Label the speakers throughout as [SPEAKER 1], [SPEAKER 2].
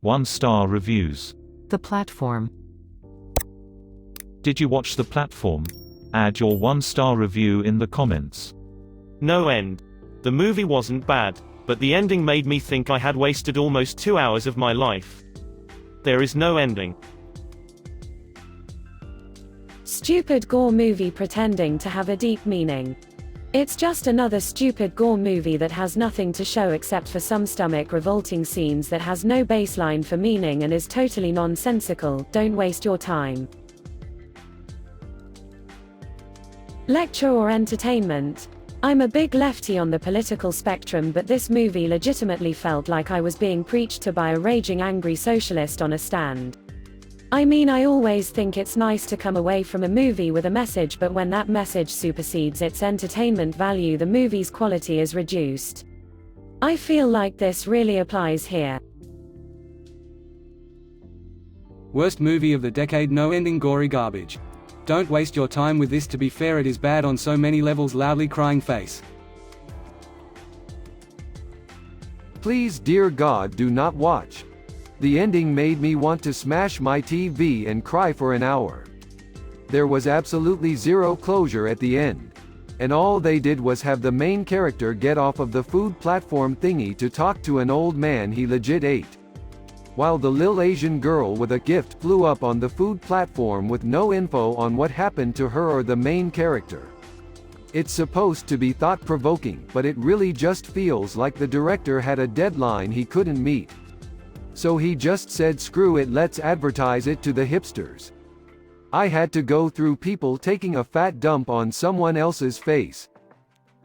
[SPEAKER 1] 1-star reviews.
[SPEAKER 2] The Platform.
[SPEAKER 1] Did you watch The Platform? Add your 1-star review in the comments.
[SPEAKER 3] No end. The movie wasn't bad, but the ending made me think I had wasted almost 2 hours of my life. There is no ending.
[SPEAKER 4] Stupid gore movie pretending to have a deep meaning. It's just another stupid gore movie that has nothing to show except for some stomach-revolting scenes that has no baseline for meaning and is totally nonsensical. Don't waste your time. Lecture or entertainment? I'm a big lefty on the political spectrum, but this movie legitimately felt like I was being preached to by a raging angry socialist on a stand. I mean, I always think it's nice to come away from a movie with a message, but when that message supersedes its entertainment value, the movie's quality is reduced. I feel like this really applies here.
[SPEAKER 5] Worst movie of the decade. No ending, gory garbage. Don't waste your time with this. To be fair, it is bad on so many levels. Loudly crying face.
[SPEAKER 6] Please, dear God, do not watch. The ending made me want to smash my TV and cry for an hour. There was absolutely zero closure at the end. And all they did was have the main character get off of the food platform thingy to talk to an old man he legit ate. While the lil Asian girl with a gift flew up on the food platform with no info on what happened to her or the main character. It's supposed to be thought-provoking, but it really just feels like the director had a deadline he couldn't meet. So he just said screw it, let's advertise it to the hipsters. I had to go through people taking a fat dump on someone else's face,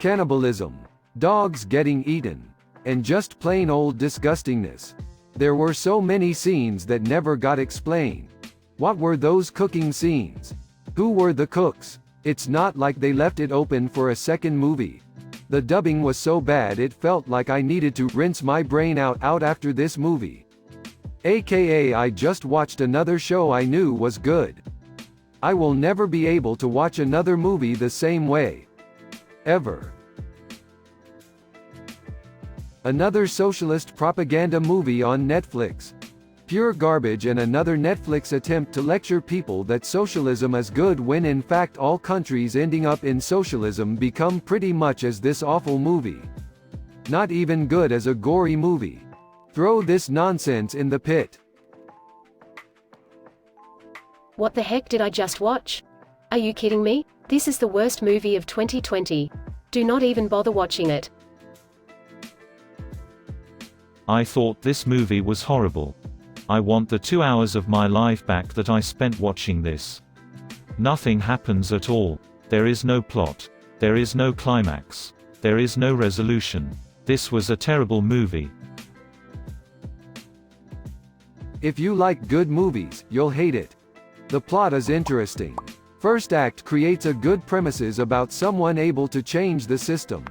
[SPEAKER 6] cannibalism, dogs getting eaten, and just plain old disgustingness. There were so many scenes that never got explained. What were those cooking scenes? Who were the cooks? It's not like they left it open for a second movie. The dubbing was so bad it felt like I needed to rinse my brain out after this movie. AKA I just watched another show I knew was good. I will never be able to watch another movie the same way. Ever. Another socialist propaganda movie on Netflix. Pure garbage, and another Netflix attempt to lecture people that socialism is good when in fact all countries ending up in socialism become pretty much as this awful movie. Not even good as a gory movie. Throw this nonsense in the pit.
[SPEAKER 7] What the heck did I just watch? Are you kidding me? This is the worst movie of 2020. Do not even bother watching it.
[SPEAKER 1] I thought this movie was horrible. I want the 2 hours of my life back that I spent watching this. Nothing happens at all. There is no plot. There is no climax. There is no resolution. This was a terrible movie.
[SPEAKER 6] If you like good movies, you'll hate it. The plot is interesting. First act creates a good premises about someone able to change the system.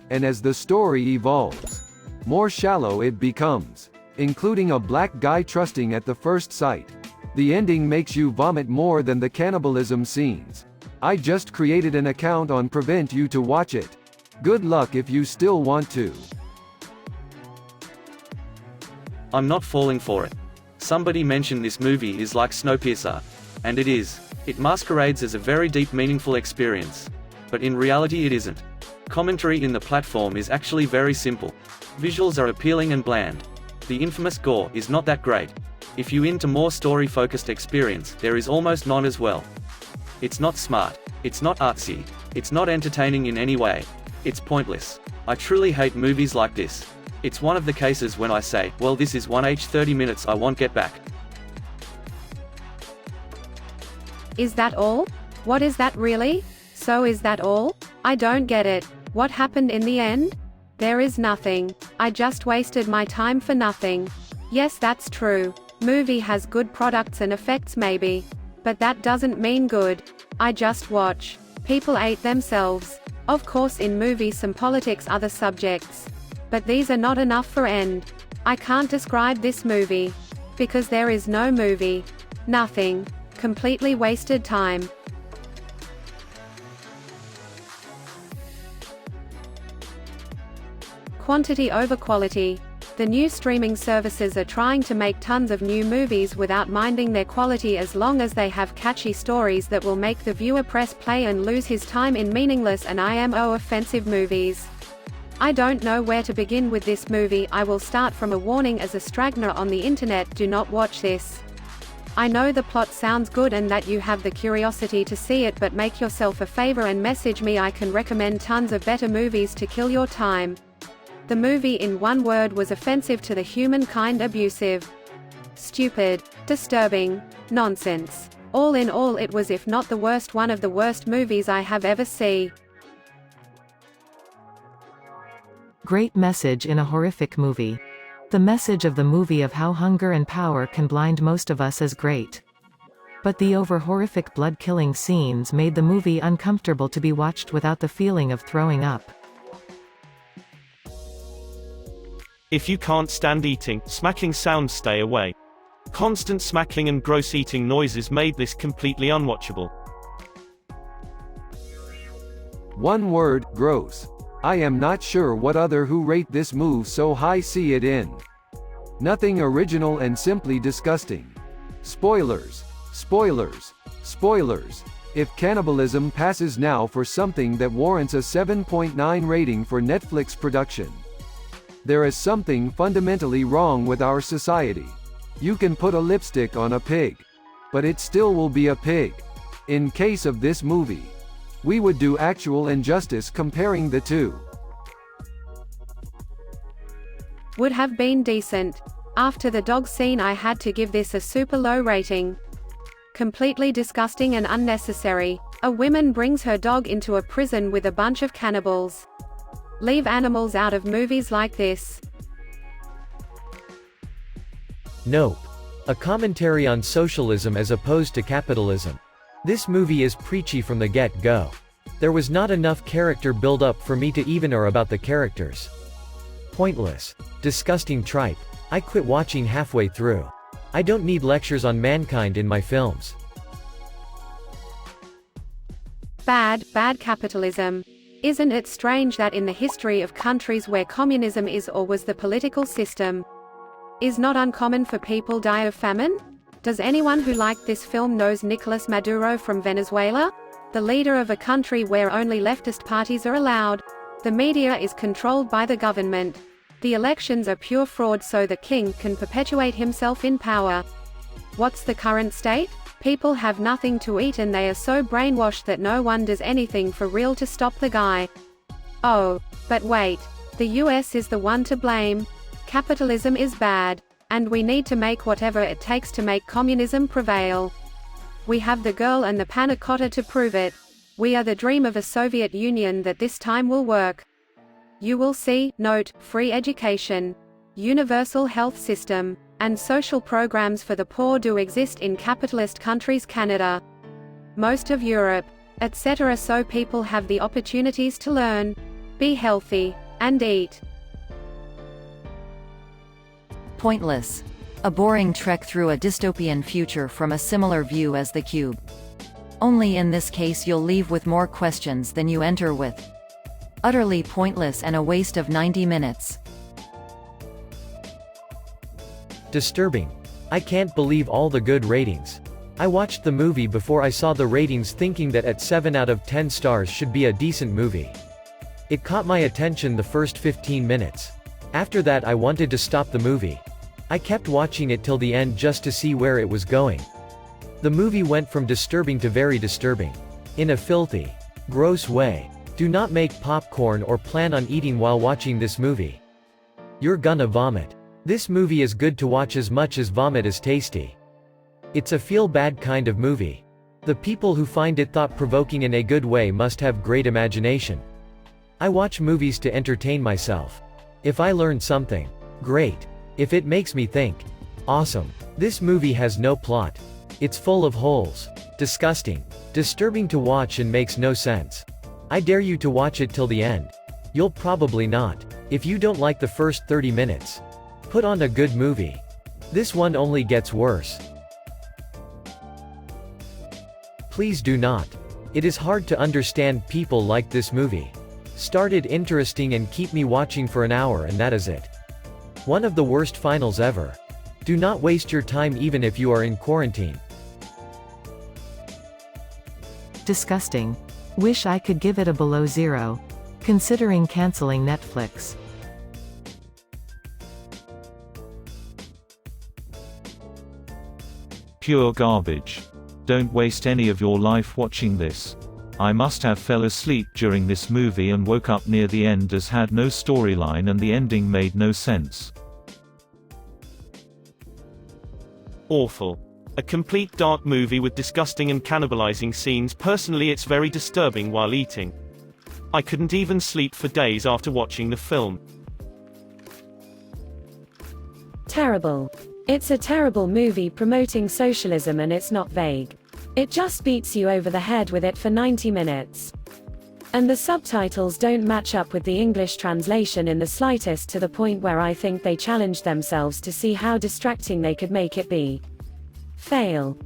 [SPEAKER 6] And as the story evolves, more shallow it becomes, including a black guy trusting at the first sight. The ending makes you vomit more than the cannibalism scenes. I just created an account on Prevent You to watch it. Good luck if you still want to.
[SPEAKER 8] I'm not falling for it. Somebody mentioned this movie is like Snowpiercer. And it is. It masquerades as a very deep, meaningful experience. But in reality it isn't. Commentary in The Platform is actually very simple. Visuals are appealing and bland. The infamous gore is not that great. If you into more story-focused experience, there is almost none as well. It's not smart. It's not artsy. It's not entertaining in any way. It's pointless. I truly hate movies like this. It's one of the cases when I say, well, this is 1h30 minutes I won't get back.
[SPEAKER 9] Is that all? What is that really? So is that all? I don't get it. What happened in the end? There is nothing. I just wasted my time for nothing. Yes, that's true. Movie has good products and effects maybe. But that doesn't mean good. I just watch. People ate themselves. Of course in movies some politics, other subjects. But these are not enough for end. I can't describe this movie. Because there is no movie. Nothing. Completely wasted time. Quantity over quality. The new streaming services are trying to make tons of new movies without minding their quality as long as they have catchy stories that will make the viewer press play and lose his time in meaningless and IMO offensive movies. I don't know where to begin with this movie. I will start from a warning as a straggler on the internet: do not watch this. I know the plot sounds good and that you have the curiosity to see it, but make yourself a favor and message me. I can recommend tons of better movies to kill your time. The movie in one word was offensive to the humankind, abusive, stupid, disturbing, nonsense. All in all, it was, if not the worst, one of the worst movies I have ever seen.
[SPEAKER 2] Great message in a horrific movie. The message of the movie of how hunger and power can blind most of us is great. But the over-horrific blood-killing scenes made the movie uncomfortable to be watched without the feeling of throwing up.
[SPEAKER 3] If you can't stand eating, smacking sounds, stay away. Constant smacking and gross eating noises made this completely unwatchable.
[SPEAKER 6] One word: gross. I am not sure what other who rate this move so high see it in. Nothing original and simply disgusting. Spoilers. Spoilers. Spoilers. If cannibalism passes now for something that warrants a 7.9 rating for Netflix production, there is something fundamentally wrong with our society. You can put a lipstick on a pig, but it still will be a pig. In case of this movie, we would do actual injustice comparing the two.
[SPEAKER 9] Would have been decent. After the dog scene, I had to give this a super low rating. Completely disgusting and unnecessary. A woman brings her dog into a prison with a bunch of cannibals. Leave animals out of movies like this.
[SPEAKER 10] Nope. A commentary on socialism as opposed to capitalism. This movie is preachy from the get-go. There was not enough character build-up for me to even or about the characters. Pointless. Disgusting tripe. I quit watching halfway through. I don't need lectures on mankind in my films.
[SPEAKER 9] Bad capitalism. Isn't it strange that in the history of countries where communism is or was the political system, is not uncommon for people die of famine? Does anyone who liked this film knows Nicolas Maduro from Venezuela? The leader of a country where only leftist parties are allowed. The media is controlled by the government. The elections are pure fraud so the king can perpetuate himself in power. What's the current state? People have nothing to eat and they are so brainwashed that no one does anything for real to stop the guy. Oh, but wait. The US is the one to blame. Capitalism is bad. And we need to make whatever it takes to make communism prevail. We have the girl and the panna cotta to prove it. We are the dream of a Soviet Union that this time will work. You will see. Note: free education, universal health system, and social programs for the poor do exist in capitalist countries, Canada, most of Europe, etc. So people have the opportunities to learn, be healthy, and eat.
[SPEAKER 11] Pointless. A boring trek through a dystopian future from a similar view as The Cube. Only in this case you'll leave with more questions than you enter with. Utterly pointless and a waste of 90 minutes.
[SPEAKER 10] Disturbing. I can't believe all the good ratings. I watched the movie before I saw the ratings thinking that at 7 out of 10 stars should be a decent movie. It caught my attention the first 15 minutes. After that I wanted to stop the movie. I kept watching it till the end just to see where it was going. The movie went from disturbing to very disturbing. In a filthy, gross way. Do not make popcorn or plan on eating while watching this movie. You're gonna vomit. This movie is good to watch as much as vomit is tasty. It's a feel-bad kind of movie. The people who find it thought-provoking in a good way must have great imagination. I watch movies to entertain myself. If I learn something, great. If it makes me think, awesome. This movie has no plot. It's full of holes. Disgusting. Disturbing to watch and makes no sense. I dare you to watch it till the end. You'll probably not. If you don't like the first 30 minutes, put on a good movie. This one only gets worse. Please do not. It is hard to understand people like this movie. Started interesting and keep me watching for an hour and that is it. One of the worst finals ever. Do not waste your time even if you are in quarantine.
[SPEAKER 2] Disgusting. Wish I could give it a below 0. Considering canceling Netflix.
[SPEAKER 1] Pure garbage. Don't waste any of your life watching this. I must have fell asleep during this movie and woke up near the end as had no storyline and the ending made no sense.
[SPEAKER 3] Awful. A complete dark movie with disgusting and cannibalizing scenes. Personally, it's very disturbing while eating. I couldn't even sleep for days after watching the film.
[SPEAKER 4] Terrible. It's a terrible movie promoting socialism and it's not vague. It just beats you over the head with it for 90 minutes. And the subtitles don't match up with the English translation in the slightest, to the point where I think they challenged themselves to see how distracting they could make it be. Fail.